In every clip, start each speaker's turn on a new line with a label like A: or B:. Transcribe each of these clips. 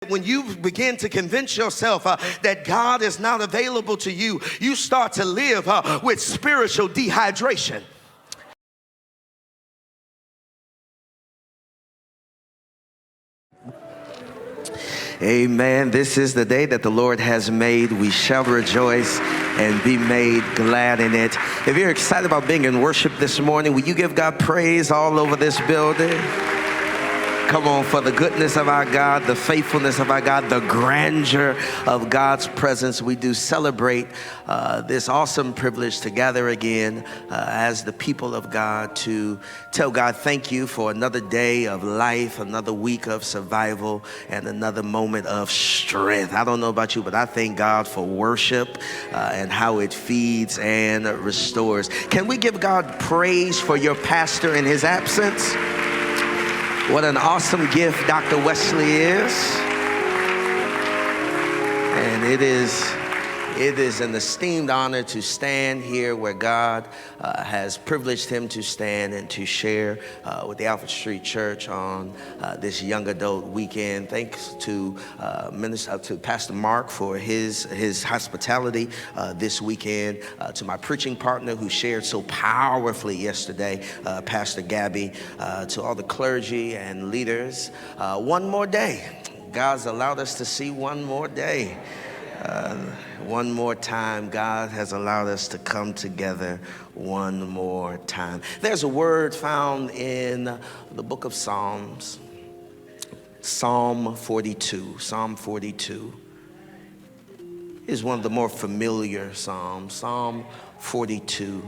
A: When you begin to convince yourself that God is not available to you, you start to live with spiritual dehydration. Amen. This is the day that the Lord has made. We shall rejoice and be made glad in it. If you're excited about being in worship this morning, will you give God praise all over this building? Come on, for the goodness of our God, the faithfulness of our God, the grandeur of God's presence. We do celebrate this awesome privilege to gather again as the people of God to tell God thank you for another day of life, another week of survival, and another moment of strength. I don't know about you, but I thank God for worship and how it feeds and restores. Can we give God praise for your pastor in his absence? What an awesome gift Dr. Wesley is. And it is an esteemed honor to stand here where God has privileged him to stand and to share with the Alfred Street Church on this young adult weekend. Thanks to Pastor Mark for his hospitality this weekend, to my preaching partner who shared so powerfully yesterday, Pastor Gabby, to all the clergy and leaders. One more day. God's allowed us to see one more day. One more time, God has allowed us to come together one more time. There's a word found in the book of Psalms, Psalm 42. Psalm 42 is one of the more familiar Psalms. Psalm 42,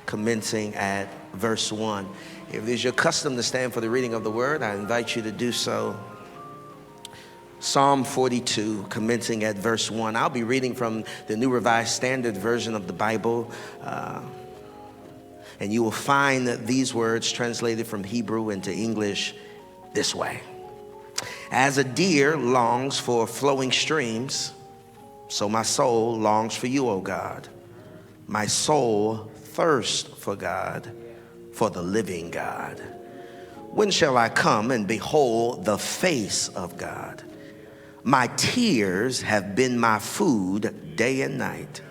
A: commencing at verse 1. If it is your custom to stand for the reading of the word, I invite you to do so. Psalm 42, commencing at verse 1. I'll be reading from the New Revised Standard Version of the Bible. And you will find these words translated from Hebrew into English this way. As a deer longs for flowing streams, so my soul longs for you, O God. My soul thirsts for God, for the living God. When shall I come and behold the face of God? My tears have been my food day and night,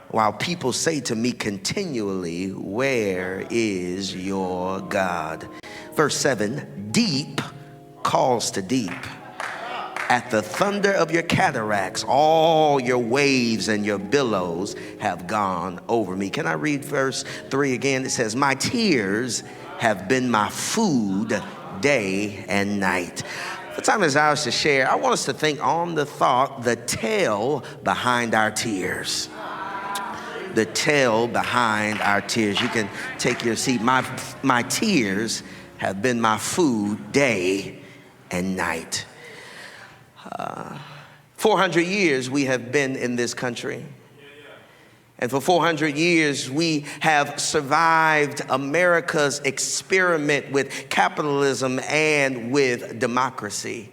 A: while people say to me continually, where is your God? Verse 7, deep calls to deep. At the thunder of your cataracts, all your waves and your billows have gone over me. Can I read verse 3 again? It says, my tears have been my food day and night. The time is ours to share. I want us to think on the thought, the tale behind our tears. The tale behind our tears. You can take your seat. My tears have been my food day and night. 400 years we have been in this country. And for 400 years, we have survived America's experiment with capitalism and with democracy.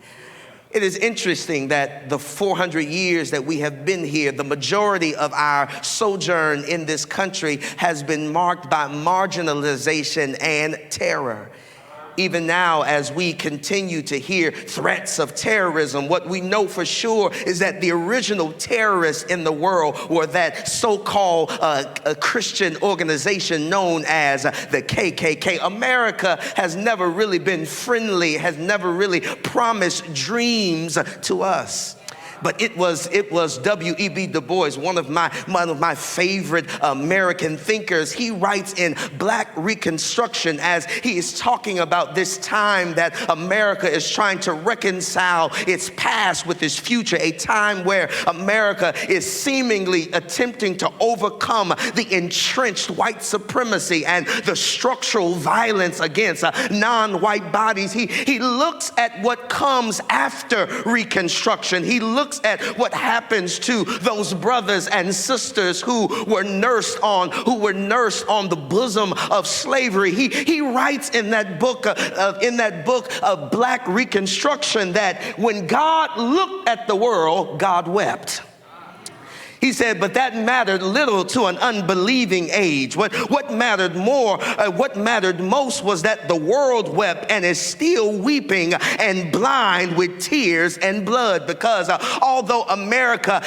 A: It is interesting that the 400 years that we have been here, the majority of our sojourn in this country has been marked by marginalization and terror. Even now, as we continue to hear threats of terrorism, what we know for sure is that the original terrorists in the world were that so-called Christian organization known as the KKK. America has never really been friendly, has never really promised dreams to us. But it was W.E.B. Du Bois, one of my favorite American thinkers. He writes in Black Reconstruction as he is talking about this time that America is trying to reconcile its past with its future, a time where America is seemingly attempting to overcome the entrenched white supremacy and the structural violence against non-white bodies. He looks at what comes after Reconstruction. He looks at what happens to those brothers and sisters who were nursed on the bosom of slavery. He writes in that book of Black Reconstruction that when God looked at the world, God wept. He said, but that mattered little to an unbelieving age. What mattered most was that the world wept and is still weeping and blind with tears and blood, because although America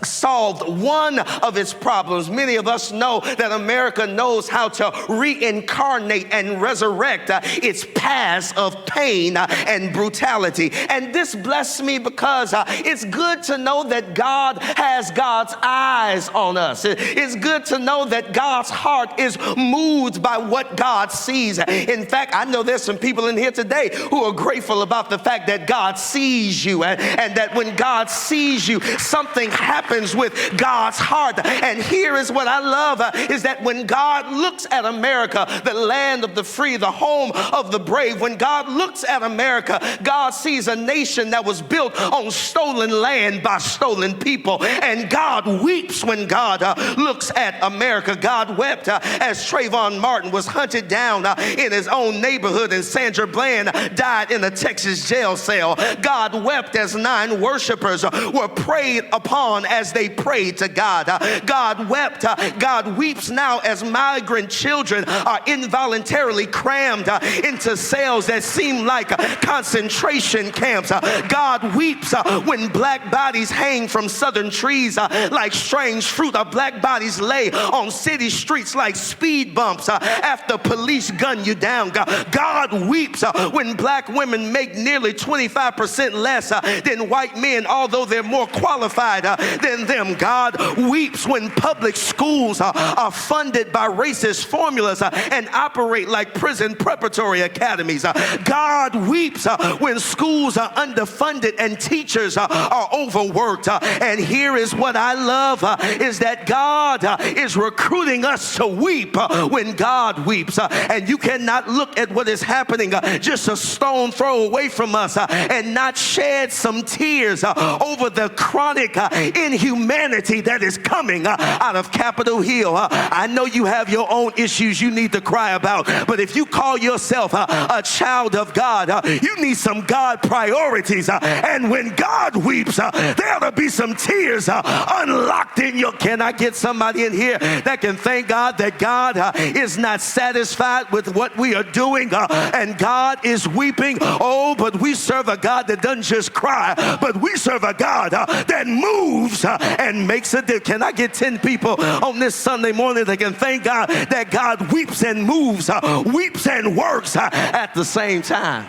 A: solved one of its problems, many of us know that America knows how to reincarnate and resurrect its past of pain and brutality. And this blessed me because it's good to know that God has God's eyes on us. It's good to know that God's heart is moved by what God sees. In fact, I know there's some people in here today who are grateful about the fact that God sees you, and that when God sees you, something happens with God's heart. And here is what I love, is that when God looks at America, the land of the free, the home of the brave, when God looks at America, God sees a nation that was built on stolen land by stolen people. And God weeps when God looks at America. God wept as Trayvon Martin was hunted down in his own neighborhood, and Sandra Bland died in a Texas jail cell. God wept as 9 worshipers were preyed upon as they prayed to God. God wept. God weeps now as migrant children are involuntarily crammed into cells that seem like concentration camps. God weeps when black bodies hang from southern trees like strange fruit, or black bodies lay on city streets like speed bumps after police gun you down. God weeps when black women make nearly 25% less than white men, although they're more qualified than them. God weeps when public schools are funded by racist formulas and operate like prison preparatory academies. God weeps when schools are underfunded and teachers are overworked. And here is what I love, is that God is recruiting us to weep when God weeps. And you cannot look at what is happening just a stone throw away from us and not shed some tears over the chronic inhumanity that is coming out of Capitol Hill. I know you have your own issues you need to cry about, but if you call yourself a child of God, you need some God priorities. And when God weeps, there ought to be some tears unlocked in your. Can I get somebody in here that can thank God that God is not satisfied with what we are doing, and God is weeping? Oh, but we serve a God that doesn't just cry, but we serve a God that moves and makes a difference. Can I get 10 people on this Sunday morning that can thank God that God weeps and moves, weeps and works at the same time?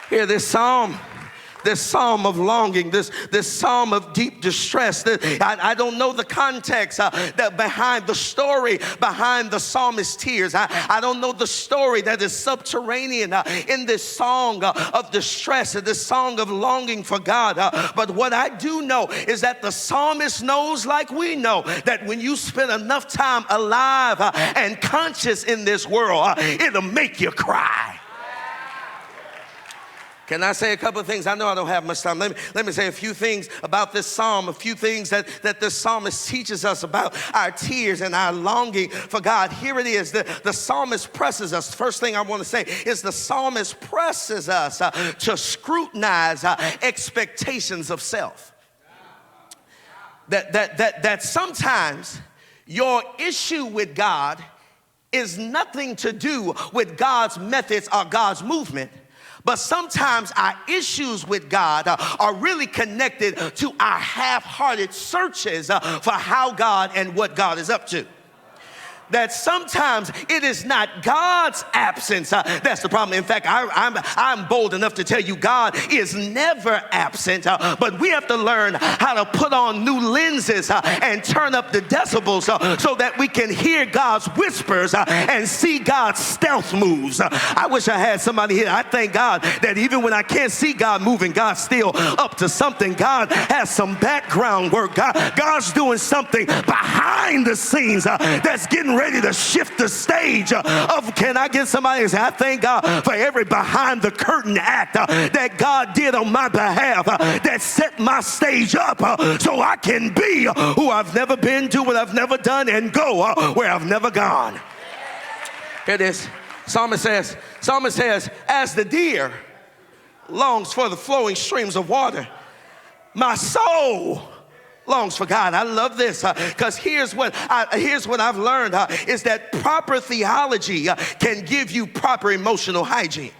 A: Hear this psalm of longing, this psalm of deep distress. I don't know the context that behind the story behind the psalmist's tears. I don't know the story that is subterranean in this song of distress, this song of longing for God. But what I do know is that the psalmist knows, like we know, that when you spend enough time alive and conscious in this world, it'll make you cry. Can I say a couple of things? I know I don't have much time. Let me say a few things about this psalm, a few things that this psalmist teaches us about our tears and our longing for God. Here it is. The psalmist presses us. First thing I want to say is the psalmist presses us to scrutinize expectations of self. That sometimes your issue with God is nothing to do with God's methods or God's movement. But sometimes our issues with God are really connected to our half-hearted searches for how God and what God is up to. That sometimes it is not God's absence that's the problem. In fact, I'm bold enough to tell you God is never absent, but we have to learn how to put on new lenses and turn up the decibels so that we can hear God's whispers and see God's stealth moves. I wish I had somebody here. I thank God that even when I can't see God moving, God's still up to something. God has some background work. God's doing something behind the scenes that's getting ready to shift the stage of. Can I get somebody to say, I thank God for every behind the curtain act that God did on my behalf that set my stage up so I can be who I've never been, do what I've never done, and go where I've never gone. Here it is. Psalmist says, as the deer longs for the flowing streams of water, my soul longs for God. I love this because here's what I've learned is that proper theology can give you proper emotional hygiene.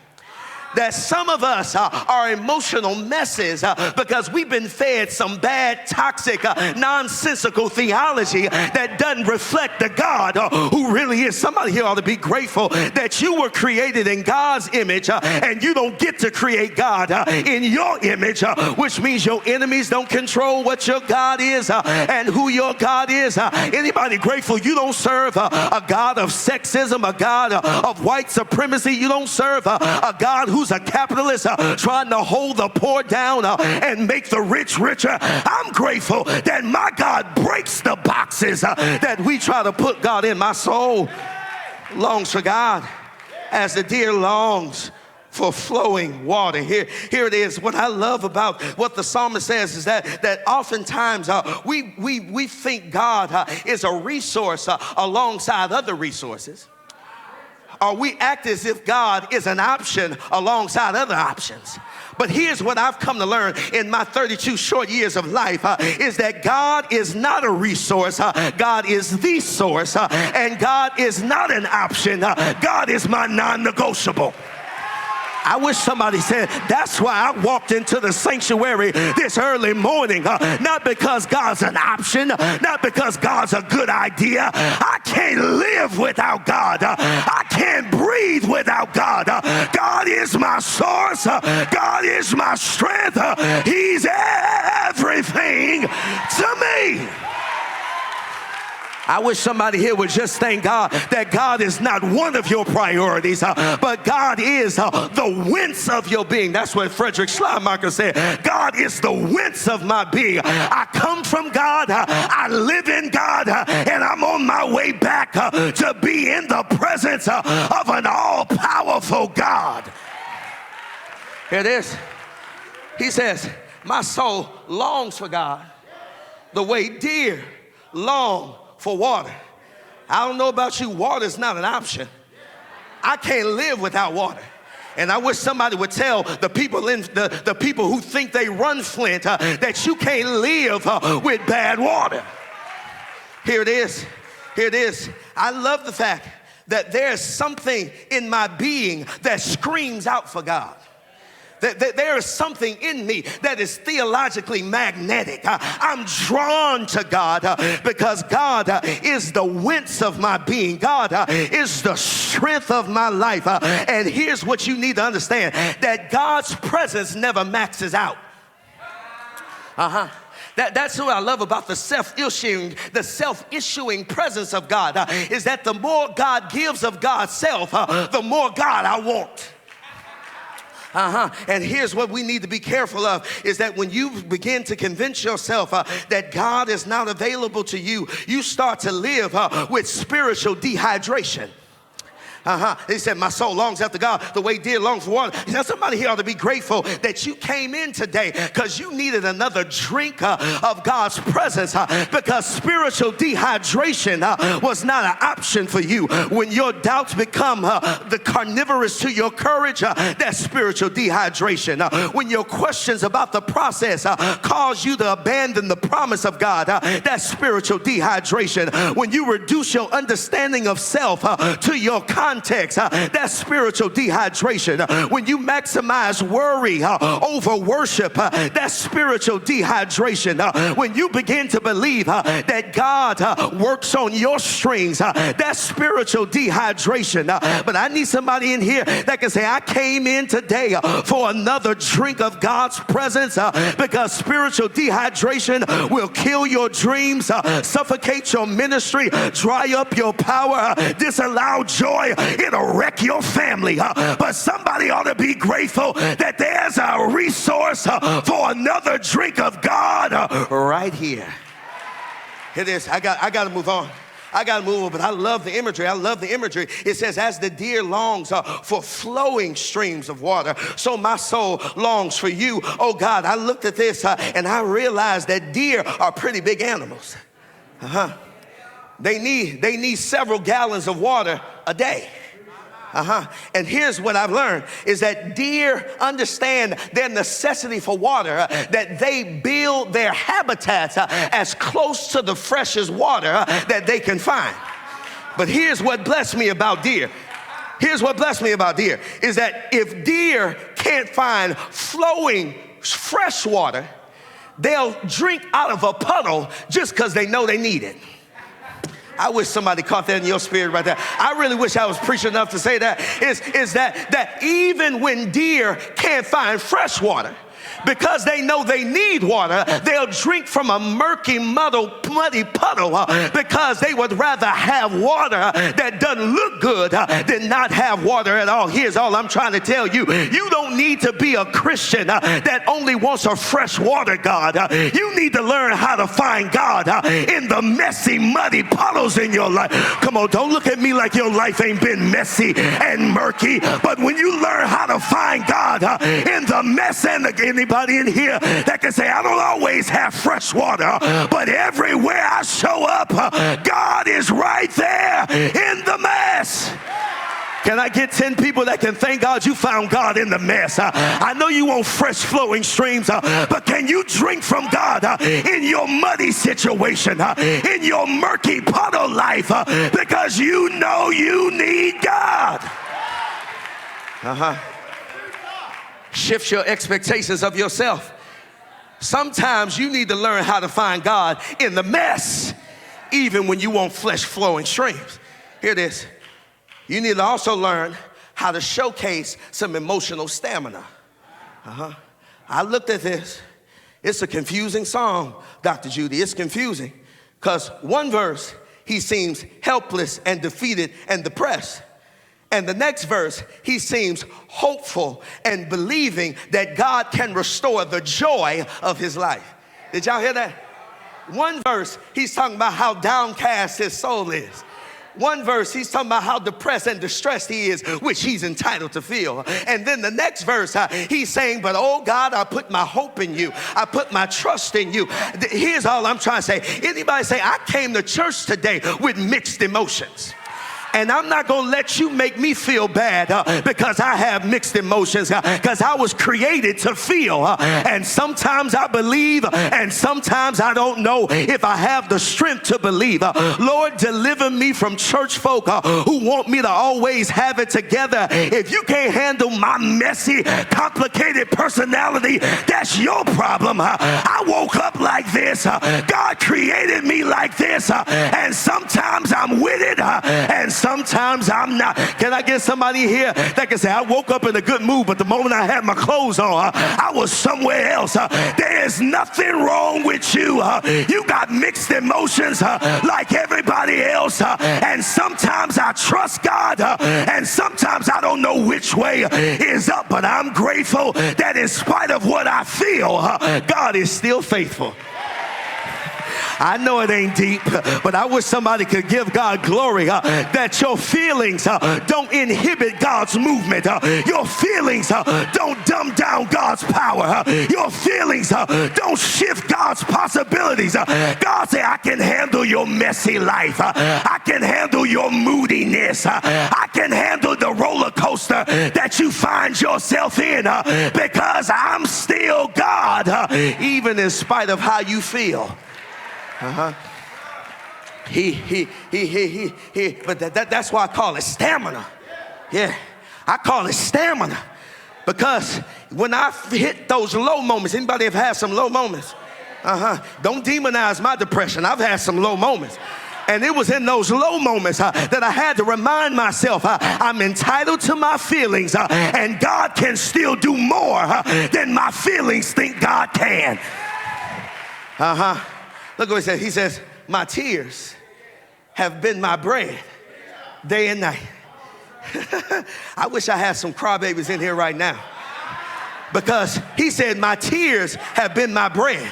A: That some of us are emotional messes because we've been fed some bad, toxic, nonsensical theology that doesn't reflect the God who really is. Somebody here ought to be grateful that you were created in God's image and you don't get to create God in your image, which means your enemies don't control what your God is and who your God is. Anybody grateful you don't serve a God of sexism, a God of white supremacy? You don't serve a God who's a capitalist trying to hold the poor down and make the rich richer. I'm grateful that my God breaks the boxes that we try to put God in. My soul longs for God as the deer longs for flowing water. Here it is. What I love about what the psalmist says is that oftentimes we think God is a resource alongside other resources. Or we act as if God is an option alongside other options. But here's what I've come to learn in my 32 short years of life is that God is not a resource. God is the source. And God is not an option. God is my non-negotiable. I wish somebody said, that's why I walked into the sanctuary this early morning. Not because God's an option, not because God's a good idea. I can't live without God. I can't breathe without God. God is my source. God is my strength. He's everything to me. I wish somebody here would just thank God that God is not one of your priorities, but God is the whence of your being. That's what Frederick Schleiermacher said. God is the whence of my being. I come from God, I live in God, and I'm on my way back to be in the presence of an all-powerful God. Here it is. He says, my soul longs for God the way deer long for water. I don't know about you, water is not an option. I can't live without water. And I wish somebody would tell the people the people who think they run Flint that you can't live with bad water. Here it is. Here it is. I love the fact that there's something in my being that screams out for God. That there is something in me that is theologically magnetic. I'm drawn to God because God is the whence of my being. God is the strength of my life. And here's what you need to understand, that God's presence never maxes out. That's what I love about the self-issuing presence of God, is that the more God gives of God's self, the more God I want. And here's what we need to be careful of, is that when you begin to convince yourself that God is not available to you, you start to live with spiritual dehydration. He said, my soul longs after God the way deer longs for water. Now, somebody here ought to be grateful that you came in today because you needed another drink of God's presence, because spiritual dehydration was not an option for you. When your doubts become the carnivorous to your courage, that's spiritual dehydration. When your questions about the process cause you to abandon the promise of God, that's spiritual dehydration. When you reduce your understanding of self to your context, that's spiritual dehydration. When you maximize worry over worship, that's spiritual dehydration. When you begin to believe that God works on your strings, that's spiritual dehydration. But I need somebody in here that can say, I came in today for another drink of God's presence, because spiritual dehydration will kill your dreams, suffocate your ministry, dry up your power, disallow joy. It'll wreck your family. But somebody ought to be grateful that there's a resource for another drink of God right here. It is. I got to move on. I got to move on, but I love the imagery. I love the imagery. It says, as the deer longs for flowing streams of water, so my soul longs for you. Oh God, I looked at this and I realized that deer are pretty big animals. They need several gallons of water a day. And here's what I've learned is that deer understand their necessity for water, that they build their habitats as close to the freshest water that they can find. But here's what blessed me about deer. Here's what blessed me about deer is that if deer can't find flowing fresh water, they'll drink out of a puddle just because they know they need it. I wish somebody caught that in your spirit right there. I really wish I was preaching enough to say that. Is that even when deer can't find fresh water, because they know they need water, they'll drink from a murky, muddy puddle because they would rather have water that doesn't look good than not have water at all. Here's all I'm trying to tell you. You don't need to be a Christian that only wants a fresh water God. You need to learn how to find God in the messy, muddy puddles in your life. Come on, don't look at me like your life ain't been messy and murky. But when you learn how to find God in the mess, and anybody in here that can say, I don't always have fresh water, but everywhere I show up, God is right there in the mess. Can I get 10 people that can thank God you found God in the mess? I know you want fresh flowing streams, but can you drink from God in your muddy situation, in your murky puddle life, because you know you need God? Shift your expectations of yourself. Sometimes you need to learn how to find God in the mess, even when you want flesh flowing streams. Here it is. You need to also learn how to showcase some emotional stamina. I looked at this. It's a confusing song, Dr. Judy. It's confusing because one verse, he seems helpless and defeated and depressed. And the next verse, he seems hopeful and believing that God can restore the joy of his life. Did y'all hear that? One verse, he's talking about how downcast his soul is. One verse, he's talking about how depressed and distressed he is, which he's entitled to feel. And then the next verse, he's saying, but oh God, I put my hope in you. I put my trust in you. Here's all I'm trying to say. Anybody say, I came to church today with mixed emotions. And I'm not going to let you make me feel bad because I have mixed emotions, because I was created to feel. And sometimes I believe and sometimes I don't know if I have the strength to believe. Lord, deliver me from church folk who want me to always have it together. If you can't handle my messy, complicated personality, that's your problem. I woke up like this. God created me like this. And sometimes I'm with it. And sometimes I'm not. Can I get somebody here that can say, I woke up in a good mood, but the moment I had my clothes on, I was somewhere else. There is nothing wrong with you. You got mixed emotions like everybody else. And sometimes I trust God, and sometimes I don't know which way is up, but I'm grateful that in spite of what I feel, God is still faithful. I know it ain't deep, but I wish somebody could give God glory that your feelings don't inhibit God's movement. Your feelings don't dumb down God's power. Your feelings don't shift God's possibilities. God say, I can handle your messy life. I can handle your moodiness. I can handle the roller coaster that you find yourself in because I'm still God, even in spite of how you feel. But that's why I call it stamina. Yeah, I call it stamina because when I hit those low moments, anybody have had some low moments? Don't demonize my depression. I've had some low moments. And it was in those low moments that I had to remind myself I'm entitled to my feelings and God can still do more than my feelings think God can. Look what he says. He says, my tears have been my bread day and night. I wish I had some crybabies in here right now. Because he said, my tears have been my bread.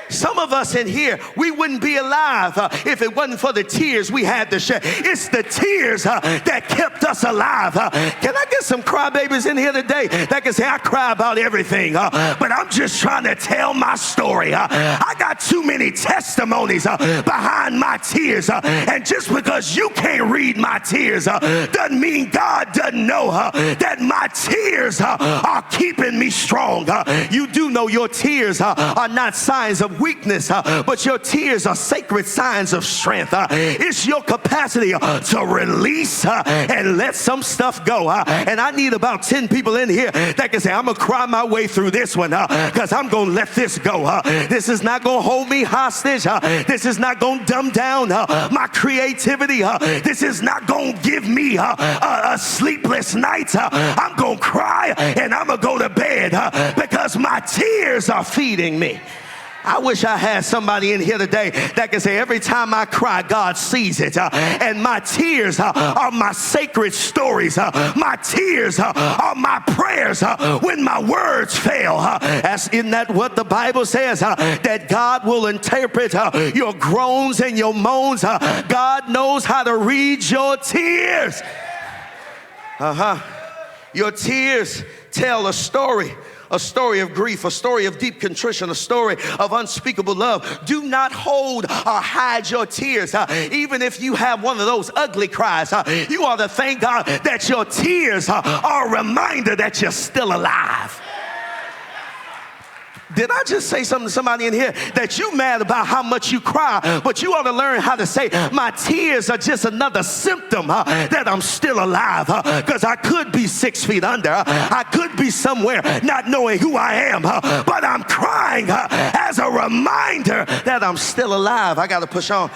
A: Some of us in here, we wouldn't be alive if it wasn't for the tears we had to shed. It's the tears that kept us alive. Can I get some crybabies in here today that can say, I cry about everything, but I'm just trying to tell my story. I got too many testimonies behind my tears. And just because you can't read my tears doesn't mean God doesn't know that my tears are keeping me strong. You do know your tears are not signs of weakness, but your tears are sacred signs of strength. It's your capacity to release and let some stuff go. And I need about 10 people in here that can say, I'm going to cry my way through this one because I'm going to let this go. This is not going to hold me hostage. This is not going to dumb down my creativity. This is not going to give me a sleepless night. I'm going to cry and I'm going to go to bed because my tears are feeding me. I wish I had somebody in here today that can say, every time I cry, God sees it. And my tears are my sacred stories. My tears are my prayers when my words fail. Isn't that what the Bible says? That God will interpret your groans and your moans. God knows how to read your tears. Your tears tell a story of grief, a story of deep contrition, a story of unspeakable love. Do not hold or hide your tears. Even if you have one of those ugly cries, you ought to thank God that your tears are a reminder that you're still alive. Did I just say something to somebody in here that you mad about how much you cry, but you ought to learn how to say, my tears are just another symptom that I'm still alive, because I could be 6 feet under. I could be somewhere not knowing who I am, but I'm crying as a reminder that I'm still alive. I got to push on.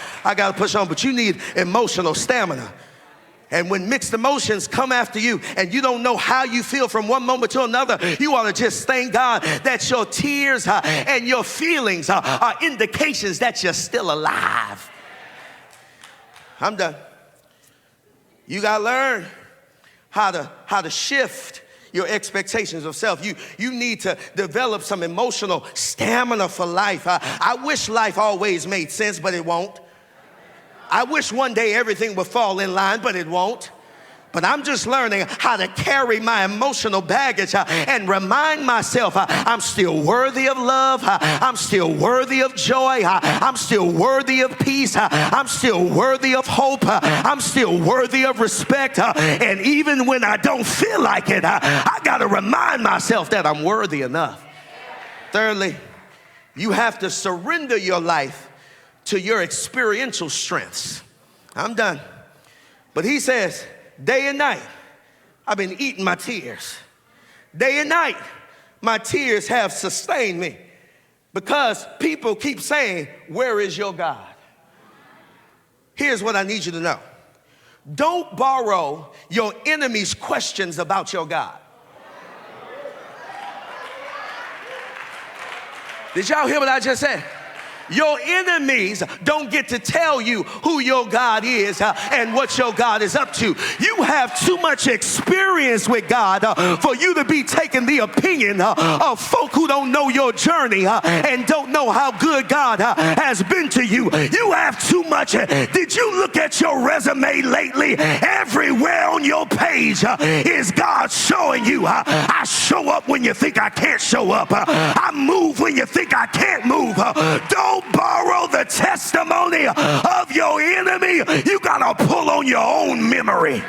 A: But you need emotional stamina. And when mixed emotions come after you and you don't know how you feel from one moment to another, you ought to just thank God that your tears and your feelings are indications that you're still alive. I'm done. You got to learn how to shift your expectations of self. You need to develop some emotional stamina for life. I wish life always made sense, but it won't. I wish one day everything would fall in line, but it won't. But I'm just learning how to carry my emotional baggage and remind myself I'm still worthy of love. I'm still worthy of joy. I'm still worthy of peace. I'm still worthy of hope. I'm still worthy of respect. And even when I don't feel like it, I got to remind myself that I'm worthy enough. Thirdly, you have to surrender your life to your experiential strengths. I'm done. But he says, day and night, I've been eating my tears. Day and night, my tears have sustained me because people keep saying, where is your God? Here's what I need you to know. Don't borrow your enemy's questions about your God. Did y'all hear what I just said? Your enemies don't get to tell you who your God is and what your God is up to. You have too much experience with God for you to be taking the opinion of folk who don't know your journey and don't know how good God has been to you. You have too much. Did you look at your resume lately? Everywhere on your page is God showing you I show up when you think I can't show up. I move when you think I can't move. Don't borrow the testimony of your enemy. You got to pull on your own memory.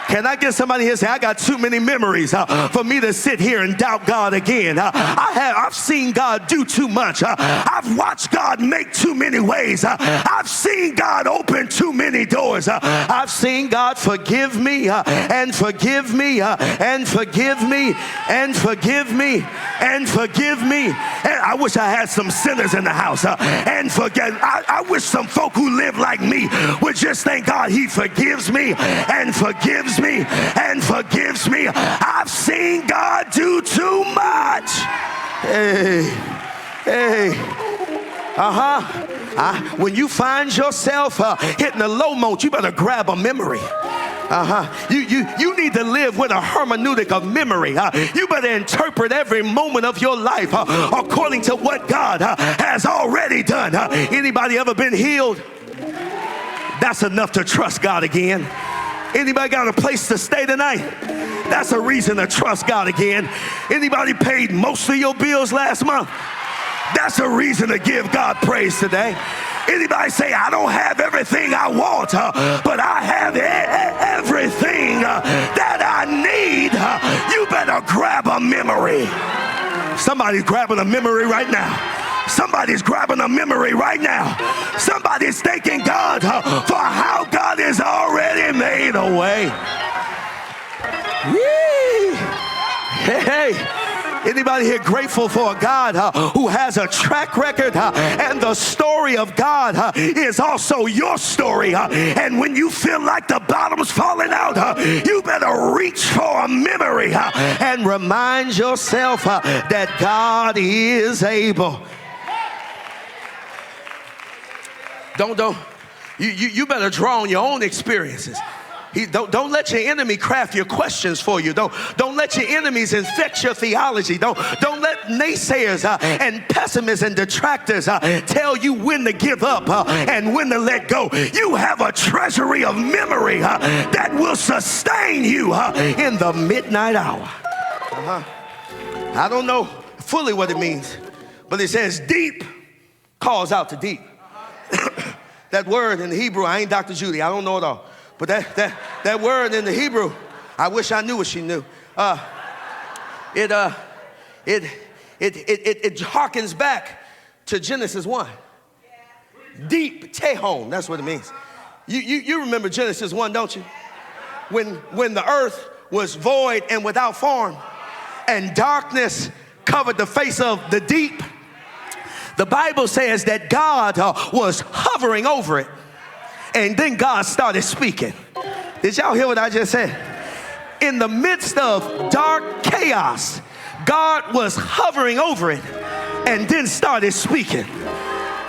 A: Can I get somebody here say, I got too many memories for me to sit here and doubt God again. I've seen God do too much. I've watched God make too many ways. I've seen God open too many doors. I've seen God forgive me and forgive me and forgive me and forgive me and forgive me. And I wish I had some sinners in the house and forget. I wish some folk who live like me would just thank God he forgives me and forgives me and forgives me. I've seen God do too much. Hey. When you find yourself hitting a low mode, you better grab a memory. You need to live with a hermeneutic of memory. You better interpret every moment of your life according to what God has already done. Anybody ever been healed? That's enough to trust God again. Anybody got a place to stay tonight? That's a reason to trust God again. Anybody paid most of your bills last month? That's a reason to give God praise today. Anybody say, I don't have everything I want, but I have everything that I need. You better grab a memory. Somebody's grabbing a memory right now. Somebody's grabbing a memory right now. Somebody's thanking God for how God has already made a way. Yee. Hey. Anybody here grateful for a God who has a track record and the story of God is also your story, and when you feel like the bottom's falling out, you better reach for a memory and remind yourself that God is able. You better draw on your own experiences. Don't let your enemy craft your questions for you. Don't let your enemies infect your theology. Don't let naysayers and pessimists and detractors tell you when to give up and when to let go. You have a treasury of memory that will sustain you in the midnight hour. I don't know fully what it means, but it says deep calls out to deep. That word in the Hebrew, I ain't Dr. Judy, I don't know it all. But that word in the Hebrew, I wish I knew what she knew. It harkens back to Genesis 1. Deep, tehom, that's what it means. You remember Genesis 1, don't you? When the earth was void and without form, and darkness covered the face of the deep. The Bible says that God was hovering over it. And then God started speaking. Did y'all hear what I just said? In the midst of dark chaos, God was hovering over it and then started speaking.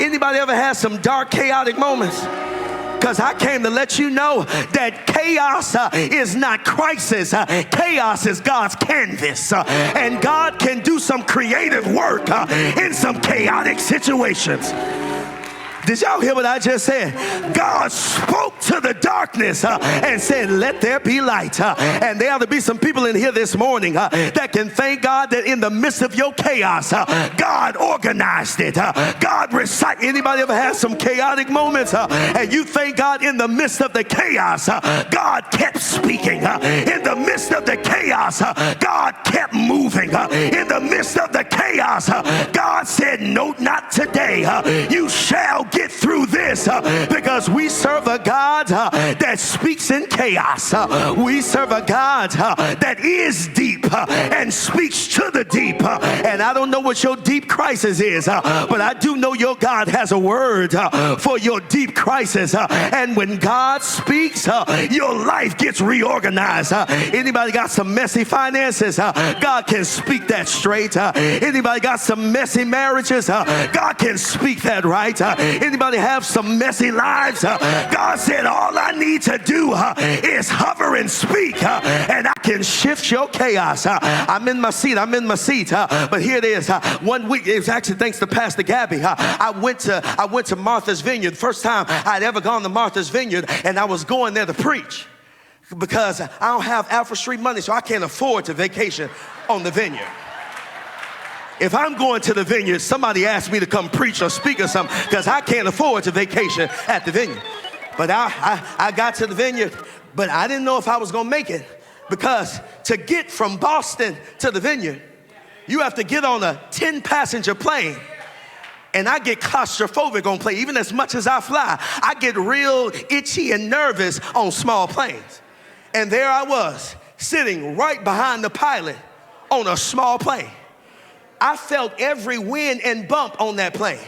A: Anybody ever had some dark, chaotic moments? Because I came to let you know that chaos is not crisis. Chaos is God's canvas. And God can do some creative work in some chaotic situations. Did y'all hear what I just said? God spoke to the darkness and said, let there be light. And there ought to be some people in here this morning that can thank God that in the midst of your chaos, God organized it. God recited. Anybody ever had some chaotic moments and you thank God in the midst of the chaos, God kept speaking. In the midst of the chaos, God kept moving. In the midst of the chaos, God said, no, not today. You shall get through this because we serve a God that speaks in chaos. We serve a God that is deep and speaks to the deep. And I don't know what your deep crisis is, but I do know your God has a word for your deep crisis. And when God speaks, your life gets reorganized. Anybody got some messy finances? God can speak that straight. Anybody got some messy marriages? God can speak that right. Anybody have some messy lives? God said, all I need to do is hover and speak, and I can shift your chaos. I'm in my seat. But here it is. 1 week, it was actually thanks to Pastor Gabby. I went to Martha's Vineyard. First time I'd ever gone to Martha's Vineyard, and I was going there to preach because I don't have Alfred Street money, so I can't afford to vacation on the vineyard. If I'm going to the vineyard, somebody asked me to come preach or speak or something because I can't afford to vacation at the vineyard. But I got to the vineyard, but I didn't know if I was going to make it because to get from Boston to the vineyard, you have to get on a 10-passenger plane. And I get claustrophobic on planes. Even as much as I fly, I get real itchy and nervous on small planes. And there I was, sitting right behind the pilot on a small plane. I felt every wind and bump on that plane.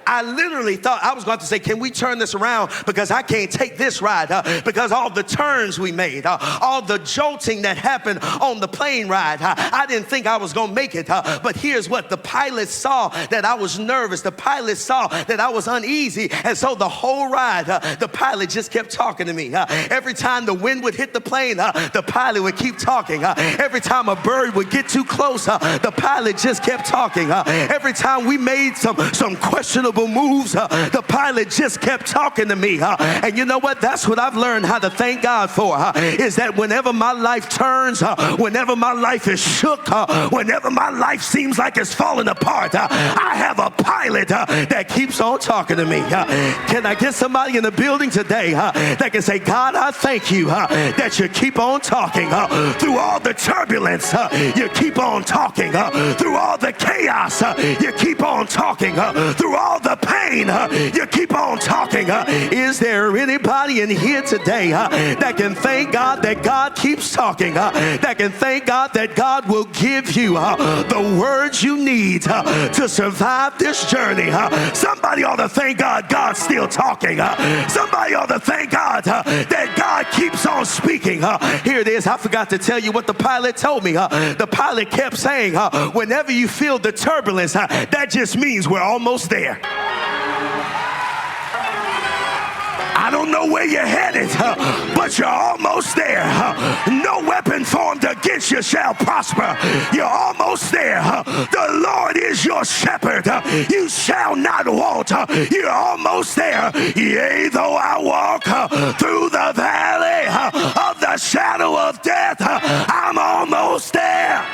A: I literally thought I was going to say, can we turn this around? Because I can't take this ride. Because all the turns we made, all the jolting that happened on the plane ride, I didn't think I was going to make it. But here's what the pilot saw, that I was nervous. The pilot saw that I was uneasy. And so the whole ride, the pilot just kept talking to me. Every time the wind would hit the plane, the pilot would keep talking. Every time a bird would get too close, the pilot just kept talking. Every time we made some questionable moves, the pilot just kept talking to me. And you know what? That's what I've learned how to thank God for, is that whenever my life turns, whenever my life is shook, whenever my life seems like it's falling apart, I have a pilot that keeps on talking to me. Can I get somebody in the building today that can say, God, I thank you that you keep on talking through all the turbulence. You keep on talking through all the chaos. You keep on talking through all the pain. You keep on talking. Is there anybody in here today that can thank God that God keeps talking, that can thank God that God will give you the words you need to survive this journey? Somebody ought to thank God God's still talking. Somebody ought to thank God that God keeps on speaking. Here it is. I forgot to tell you what the pilot told me. The pilot kept saying, whenever you feel the turbulence, that just means we're almost there. I don't know where you're headed, but you're almost there. No weapon formed against you shall prosper. You're almost there. The Lord is your shepherd. You shall not want. You're almost there. Yea, though I walk through the valley of the shadow of death, I'm almost there.